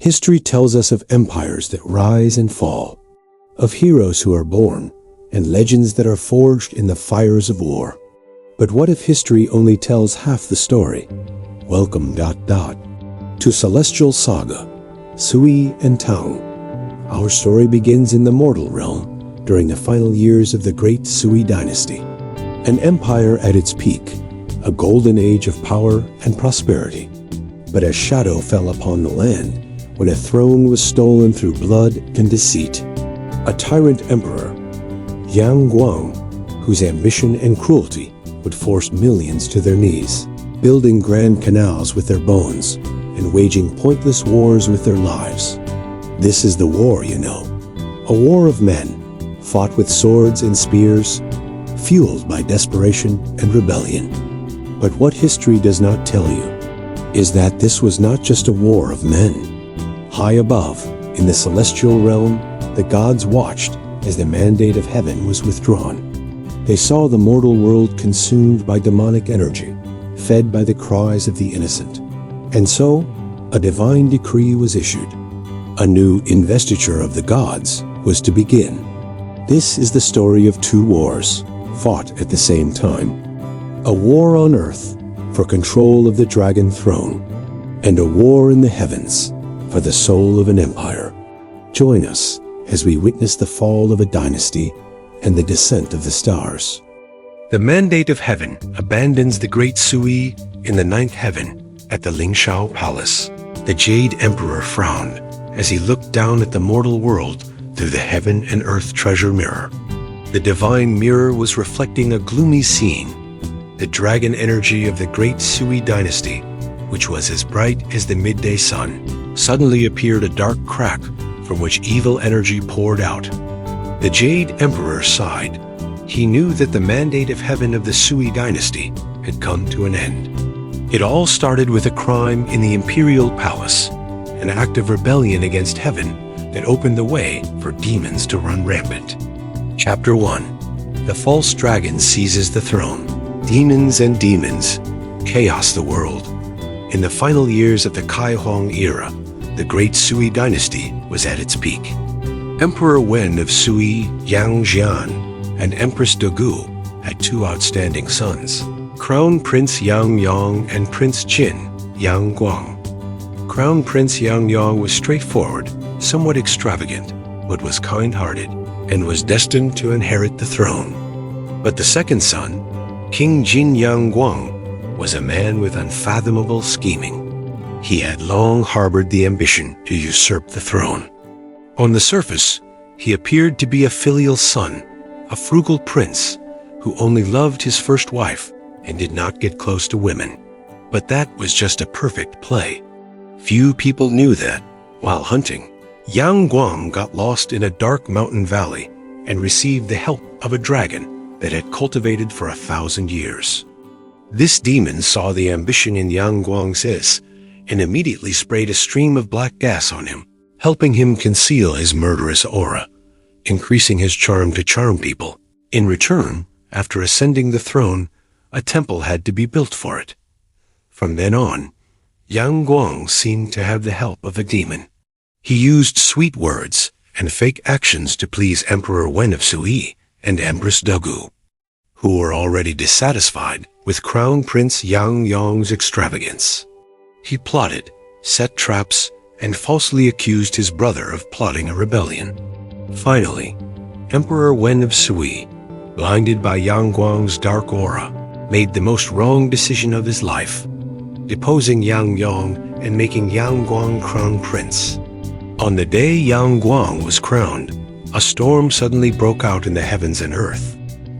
History tells us of empires that rise and fall, of heroes who are born, and legends that are forged in the fires of war. But what if history only tells half the story? Welcome, to Celestial Saga, Sui Tang. Our story begins in the mortal realm during the final years of the great Sui Dynasty, an empire at its peak, a golden age of power and prosperity. But a shadow fell upon the land when a throne was stolen through blood and deceit. A tyrant emperor, Yang Guang, whose ambition and cruelty would force millions to their knees, building grand canals with their bones and waging pointless wars with their lives. This is the war, you know, a war of men, fought with swords and spears, fueled by desperation and rebellion. But what history does not tell you is that this was not just a war of men. High above, in the celestial realm, the gods watched as the mandate of heaven was withdrawn. They saw the mortal world consumed by demonic energy, fed by the cries of the innocent. And so, a divine decree was issued. A new investiture of the gods was to begin. This is the story of two wars, fought at the same time. A war on earth for control of the dragon throne, and a war in the heavens for the soul of an empire. Join us as we witness the fall of a dynasty and the descent of the stars. The mandate of heaven abandons the great Sui in the ninth heaven at the Lingshao Palace. The Jade Emperor frowned as he looked down at the mortal world through the heaven and earth treasure mirror. The divine mirror was reflecting a gloomy scene. The dragon energy of the great Sui Dynasty, which was as bright as the midday sun, suddenly appeared a dark crack from which evil energy poured out. The Jade Emperor sighed. He knew that the mandate of heaven of the Sui Dynasty had come to an end. It all started with a crime in the imperial palace, an act of rebellion against heaven that opened the way for demons to run rampant. Chapter 1. The false dragon seizes the throne. Demons and demons, chaos the world. In the final years of the Kaihuang era, the great Sui Dynasty was at its peak. Emperor Wen of Sui, Yang Jian, and Empress Dogu had two outstanding sons, Crown Prince Yang Yang and Prince Qin, Yang Guang. Crown Prince Yang Yang was straightforward, somewhat extravagant, but was kind-hearted, and was destined to inherit the throne. But the second son, King Jin Yang Guang, was a man with unfathomable scheming. He had long harbored the ambition to usurp the throne. On the surface, he appeared to be a filial son, a frugal prince who only loved his first wife and did not get close to women. But that was just a perfect play. Few people knew that, while hunting, Yang Guang got lost in a dark mountain valley and received the help of a dragon that had cultivated for 1,000 years. This demon saw the ambition in Yang Guang's eyes and immediately sprayed a stream of black gas on him, helping him conceal his murderous aura, increasing his charm to charm people. In return, after ascending the throne, a temple had to be built for it. From then on, Yang Guang seemed to have the help of a demon. He used sweet words and fake actions to please Emperor Wen of Sui and Empress Dogu, who were already dissatisfied with Crown Prince Yang Yang's extravagance. He plotted, set traps, and falsely accused his brother of plotting a rebellion. Finally, Emperor Wen of Sui, blinded by Yang Guang's dark aura, made the most wrong decision of his life, deposing Yang Yang and making Yang Guang crown prince. On the day Yang Guang was crowned, a storm suddenly broke out in the heavens and earth.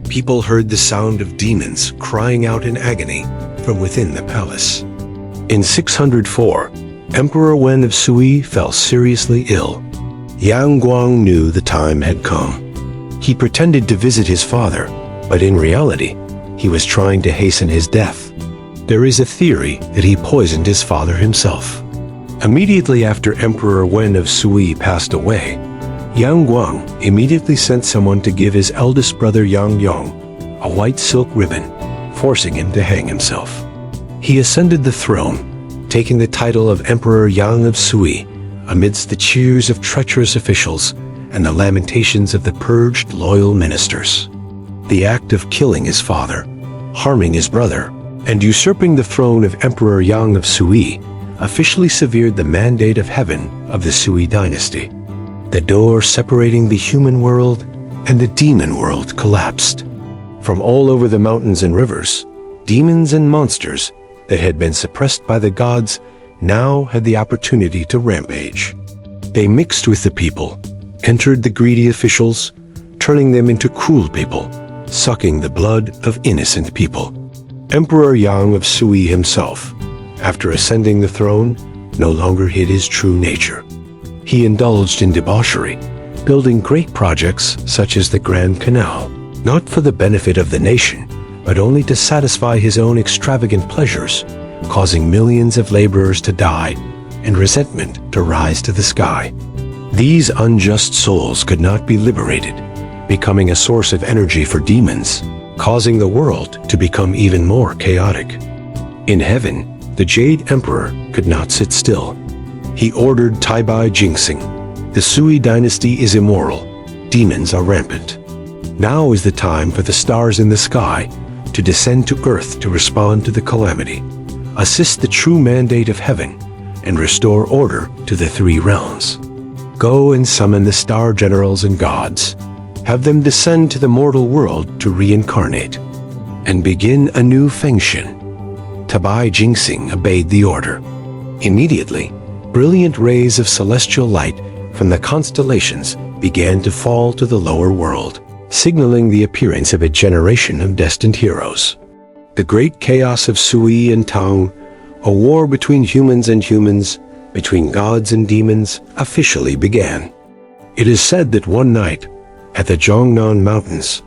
People heard the sound of demons crying out in agony from within the palace. In 604, Emperor Wen of Sui fell seriously ill. Yang Guang knew the time had come. He pretended to visit his father, but in reality, he was trying to hasten his death. There is a theory that he poisoned his father himself. Immediately after Emperor Wen of Sui passed away, Yang Guang immediately sent someone to give his eldest brother Yang Yang a white silk ribbon, forcing him to hang himself. He ascended the throne, taking the title of Emperor Yang of Sui, amidst the cheers of treacherous officials and the lamentations of the purged loyal ministers. The act of killing his father, harming his brother, and usurping the throne of Emperor Yang of Sui officially severed the mandate of heaven of the Sui dynasty. The door separating the human world and the demon world collapsed. From all over the mountains and rivers, demons and monsters that had been suppressed by the gods now had the opportunity to rampage. They mixed with the people, entered the greedy officials, turning them into cruel people, sucking the blood of innocent people. Emperor Yang of Sui himself, after ascending the throne, no longer hid his true nature. He indulged in debauchery, building great projects such as the Grand Canal, not for the benefit of the nation, but only to satisfy his own extravagant pleasures, causing millions of laborers to die and resentment to rise to the sky. These unjust souls could not be liberated, becoming a source of energy for demons, causing the world to become even more chaotic. In heaven, the Jade Emperor could not sit still. He ordered Taibai Jinxing. The Sui dynasty is immoral. Demons are rampant. Now is the time for the stars in the sky to descend to earth to respond to the calamity, assist the true mandate of heaven, and restore order to the three realms. Go and summon the star generals and gods. Have them descend to the mortal world to reincarnate and begin a new Fengshen. Tabai Jinxing obeyed the order. Immediately, brilliant rays of celestial light from the constellations began to fall to the lower world, signaling the appearance of a generation of destined heroes. The great chaos of Sui and Tang, a war between humans and humans, between gods and demons, officially began. It is said that one night, at the Zhongnan Mountains,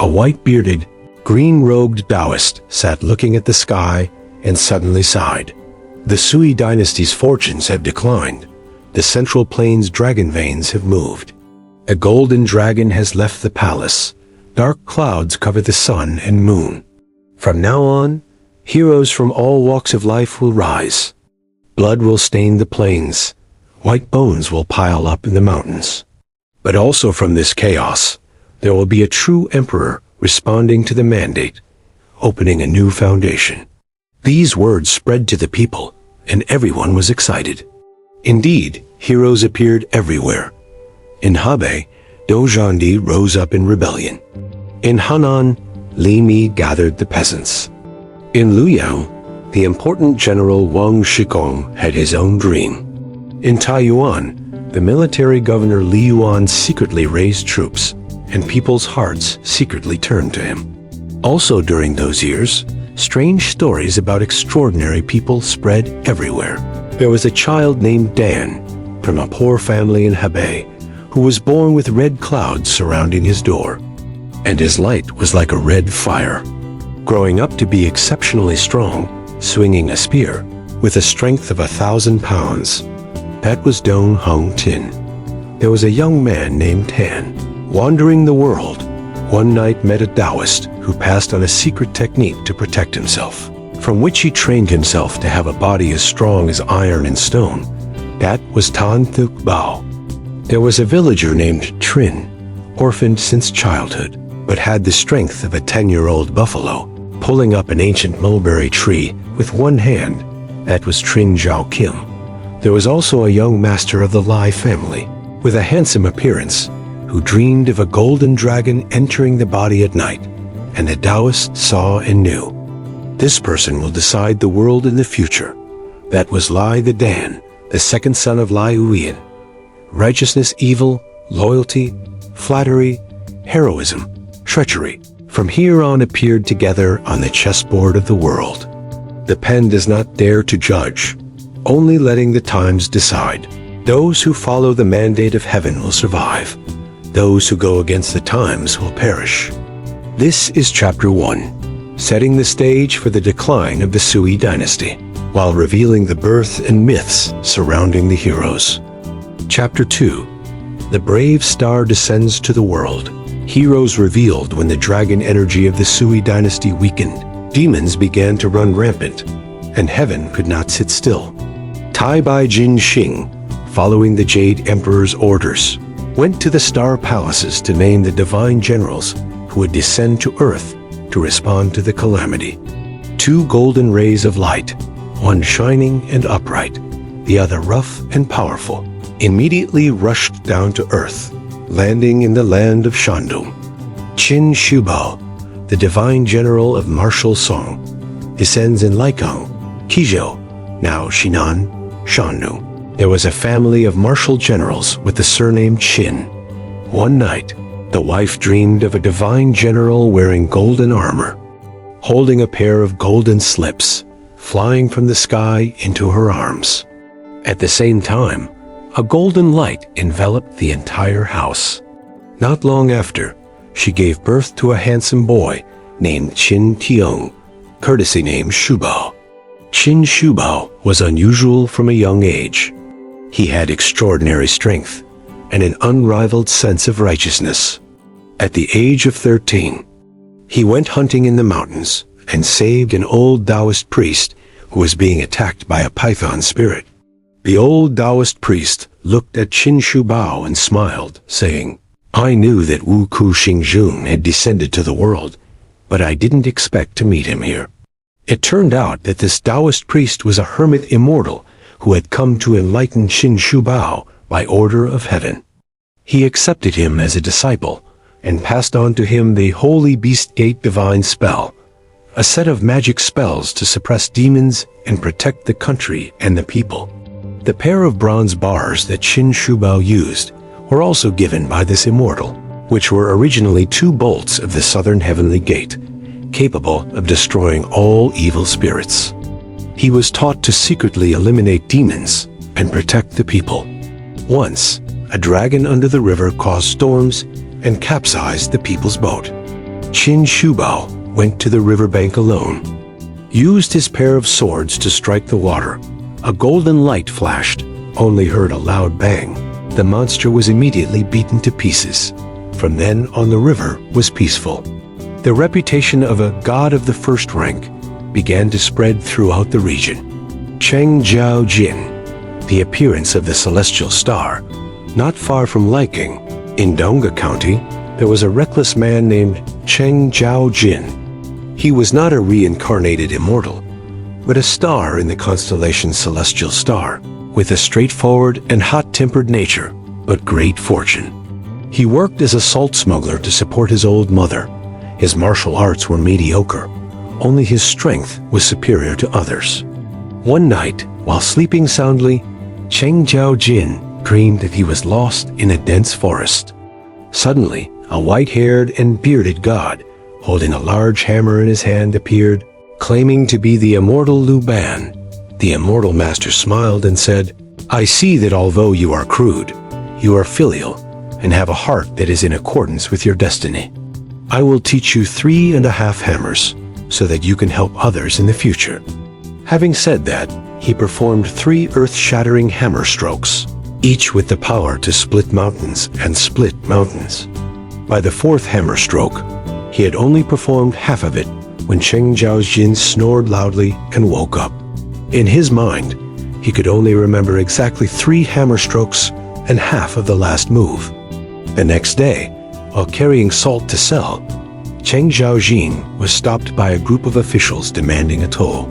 a white-bearded, green-robed Taoist sat looking at the sky and suddenly sighed. The Sui dynasty's fortunes have declined. The Central Plains dragon veins have moved. A golden dragon has left the palace. Dark clouds cover the sun and moon. From now on, heroes from all walks of life will rise. Blood will stain the plains. White bones will pile up in the mountains. But also from this chaos, there will be a true emperor responding to the mandate, opening a new foundation. These words spread to the people, and everyone was excited. Indeed, heroes appeared everywhere. In Hebei, Dozhandi rose up in rebellion. In Henan, Li Mi gathered the peasants. In Luoyang, the important general Wang Shigong had his own dream. In Taiyuan, the military governor Li Yuan secretly raised troops, and people's hearts secretly turned to him. Also during those years, strange stories about extraordinary people spread everywhere. There was a child named Dan, from a poor family in Hebei, who was born with red clouds surrounding his door, and his light was like a red fire. Growing up to be exceptionally strong, swinging a spear, with a strength of 1,000 pounds. That was Dong Hung Tin. There was a young man named Han, wandering the world, one night met a Taoist who passed on a secret technique to protect himself, from which he trained himself to have a body as strong as iron and stone. That was Tan Thuk Bao. There was a villager named Trin, orphaned since childhood, but had the strength of a 10-year-old buffalo, pulling up an ancient mulberry tree with one hand. That was Trin Zhao Kim. There was also a young master of the Lai family, with a handsome appearance, who dreamed of a golden dragon entering the body at night, and the Taoist saw and knew. This person will decide the world in the future. That was Lai the Dan, the second son of Lai Uyan. Righteousness, evil, loyalty, flattery, heroism, treachery, from here on appeared together on the chessboard of the world. The pen does not dare to judge, only letting the times decide. Those who follow the mandate of heaven will survive. Those who go against the times will perish. This is Chapter 1, setting the stage for the decline of the Sui dynasty, while revealing the birth and myths surrounding the heroes. Chapter 2, the brave star descends to the world. Heroes revealed when the dragon energy of the Sui dynasty weakened. Demons began to run rampant, and heaven could not sit still. Tai Bai Jin Xing, following the Jade Emperor's orders, went to the star palaces to name the divine generals who would descend to Earth to respond to the calamity. 2 golden rays of light, one shining and upright, the other rough and powerful, immediately rushed down to Earth, landing in the land of Shandong. Qin Shubao, the divine general of martial song, descends in Laikang, Qizhou, now Shinan, Shandong. There was a family of martial generals with the surname Qin. One night, the wife dreamed of a divine general wearing golden armor, holding a pair of golden slips, flying from the sky into her arms. At the same time, a golden light enveloped the entire house. Not long after, she gave birth to a handsome boy named Qin Tiong, courtesy name Shubao. Qin Shubao was unusual from a young age. He had extraordinary strength and an unrivaled sense of righteousness. At the age of 13, he went hunting in the mountains and saved an old Taoist priest who was being attacked by a python spirit. The old Taoist priest looked at Qin Shubao and smiled, saying, "I knew that Wu Ku Xingjun had descended to the world, but I didn't expect to meet him here." It turned out that this Taoist priest was a hermit immortal who had come to enlighten Qin Shubao by order of heaven. He accepted him as a disciple and passed on to him the Holy Beast Gate Divine Spell, a set of magic spells to suppress demons and protect the country and the people. The pair of bronze bars that Qin Shubao used were also given by this immortal, which were originally 2 bolts of the southern heavenly gate, capable of destroying all evil spirits. He was taught to secretly eliminate demons and protect the people. Once, a dragon under the river caused storms and capsized the people's boat. Qin Shubao went to the riverbank alone, used his pair of swords to strike the water. A golden light flashed, only heard a loud bang. The monster was immediately beaten to pieces. From then on, the river was peaceful. The reputation of a god of the first rank began to spread throughout the region. Cheng Jiao Jin, the appearance of the celestial star, not far from Laiking, in Donga County, there was a reckless man named Cheng Jiao Jin. He was not a reincarnated immortal, but a star in the constellation Celestial Star, with a straightforward and hot-tempered nature, but great fortune. He worked as a salt smuggler to support his old mother. His martial arts were mediocre. Only his strength was superior to others. One night, while sleeping soundly, Cheng Jiao Jin dreamed that he was lost in a dense forest. Suddenly, a white-haired and bearded god, holding a large hammer in his hand, appeared, claiming to be the immortal Lu Ban. The immortal master smiled and said, "I see that although you are crude, you are filial and have a heart that is in accordance with your destiny. I will teach you 3.5 hammers so that you can help others in the future." Having said that, he performed 3 earth-shattering hammer strokes, each with the power to split mountains and split mountains. By the 4th hammer stroke, he had only performed half of it when Cheng Jiao Jin snored loudly and woke up. In his mind, he could only remember exactly 3 hammer strokes and half of the last move. The next day, while carrying salt to sell, Cheng Jiao Jin was stopped by a group of officials demanding a toll.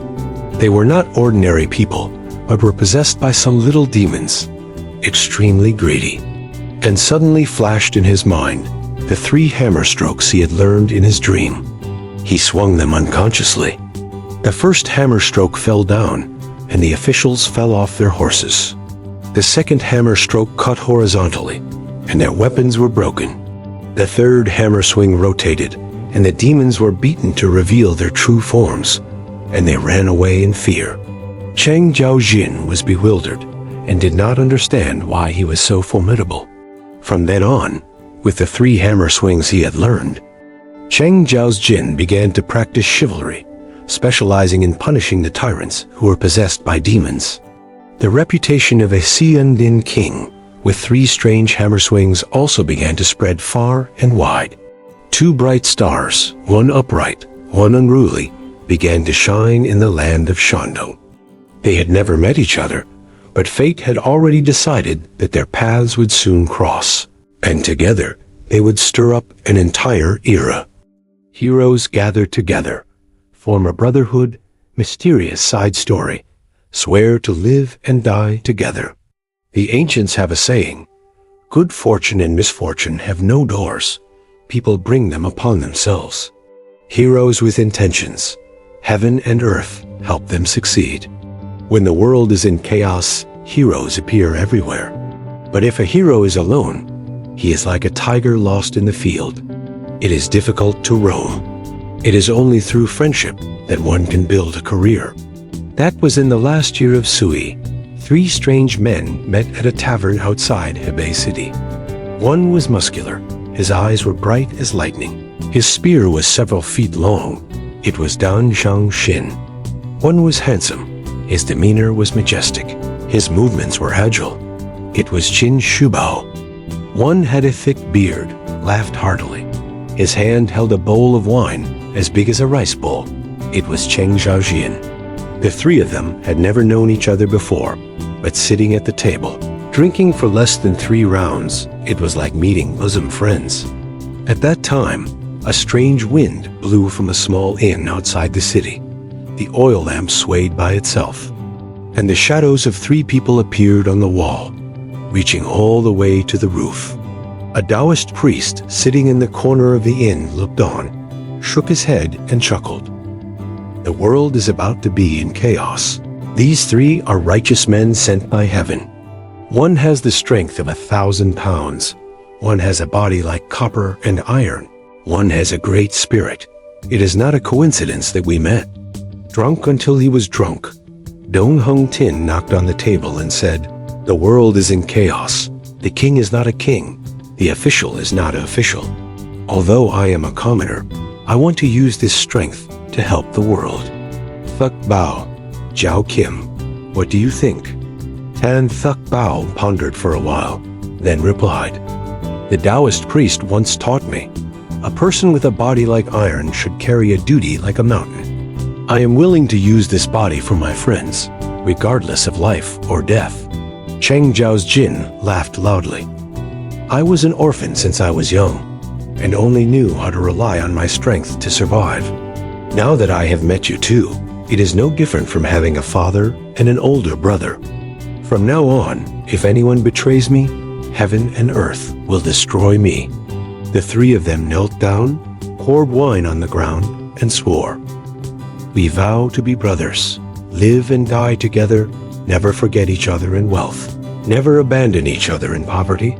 They were not ordinary people, but were possessed by some little demons, extremely greedy, and suddenly flashed in his mind the 3 hammer strokes he had learned in his dream. He swung them unconsciously. The first hammer stroke fell down, and the officials fell off their horses. The second hammer stroke cut horizontally, and their weapons were broken. The third hammer swing rotated, and the demons were beaten to reveal their true forms, and they ran away in fear. Cheng Jiao Jin was bewildered and did not understand why he was so formidable. From then on, with the 3 hammer swings he had learned, Cheng Jiao Jin began to practice chivalry, specializing in punishing the tyrants who were possessed by demons. The reputation of a Xiandin king with 3 strange hammer swings also began to spread far and wide. 2 bright stars, one upright, one unruly, began to shine in the land of Shandong. They had never met each other, But fate had already decided that their paths would soon cross, and together they would stir up an entire era. Heroes gather together, form a brotherhood, mysterious side story, swear to live and die together. The ancients have a saying, "Good fortune and misfortune have no doors. People bring them upon themselves." Heroes with intentions, heaven and earth help them succeed. When the world is in chaos, heroes appear everywhere. But if a hero is alone, he is like a tiger lost in the field. It is difficult to roam. It is only through friendship that one can build a career. That was in the last year of Sui. 3 strange men met at a tavern outside Hebei City. One was muscular. His eyes were bright as lightning. His spear was several feet long. It was Dan Xiang. One was handsome. His demeanor was majestic. His movements were agile. It was Qin Shubao. One had a thick beard, laughed heartily. His hand held a bowl of wine as big as a rice bowl. It was Cheng Zhaojian. The 3 of them had never known each other before, but sitting at the table, drinking for less than 3 rounds, it was like meeting bosom friends. At that time, a strange wind blew from a small inn outside the city. The oil lamp swayed by itself, and the shadows of 3 people appeared on the wall, reaching all the way to the roof. A Taoist priest sitting in the corner of the inn looked on, shook his head and chuckled. The world is about to be in chaos. These 3 are righteous men sent by heaven. One has the strength of 1,000 pounds. One has a body like copper and iron. One has a great spirit. It is not a coincidence that we met. Drunk until he was drunk, Dong Hung Tin knocked on the table and said, "The world is in chaos. The king is not a king. The official is not official. Although I am a commoner, I want to use this strength to help the world." Thuk Bao, Zhao Kim, what do you think? Tan Thuk Bao pondered for a while, then replied, "The Taoist priest once taught me, a person with a body like iron should carry a duty like a mountain. I am willing to use this body for my friends, regardless of life or death." Cheng Zhaojian laughed loudly. "I was an orphan since I was young, and only knew how to rely on my strength to survive. Now that I have met you too, it is no different from having a father and an older brother. From now on, if anyone betrays me, heaven and earth will destroy me." The 3 of them knelt down, poured wine on the ground, and swore, "We vow to be brothers, live and die together, never forget each other in wealth, never abandon each other in poverty.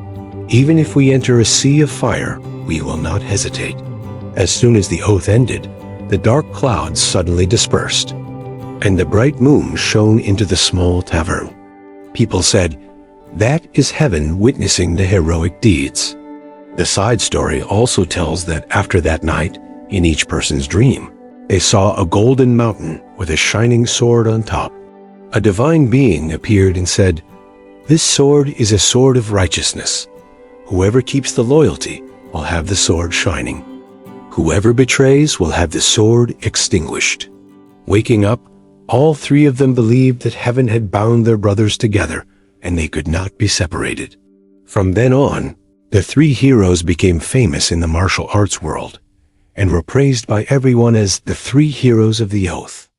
Even if we enter a sea of fire, we will not hesitate." As soon as the oath ended, the dark clouds suddenly dispersed, and the bright moon shone into the small tavern. People said, "That is heaven witnessing the heroic deeds." The side story also tells that after that night, in each person's dream, they saw a golden mountain with a shining sword on top. A divine being appeared and said, "This sword is a sword of righteousness. Whoever keeps the loyalty will have the sword shining. Whoever betrays will have the sword extinguished." Waking up, all 3 of them believed that heaven had bound their brothers together and they could not be separated. From then on, the 3 heroes became famous in the martial arts world and were praised by everyone as the 3 heroes of the oath.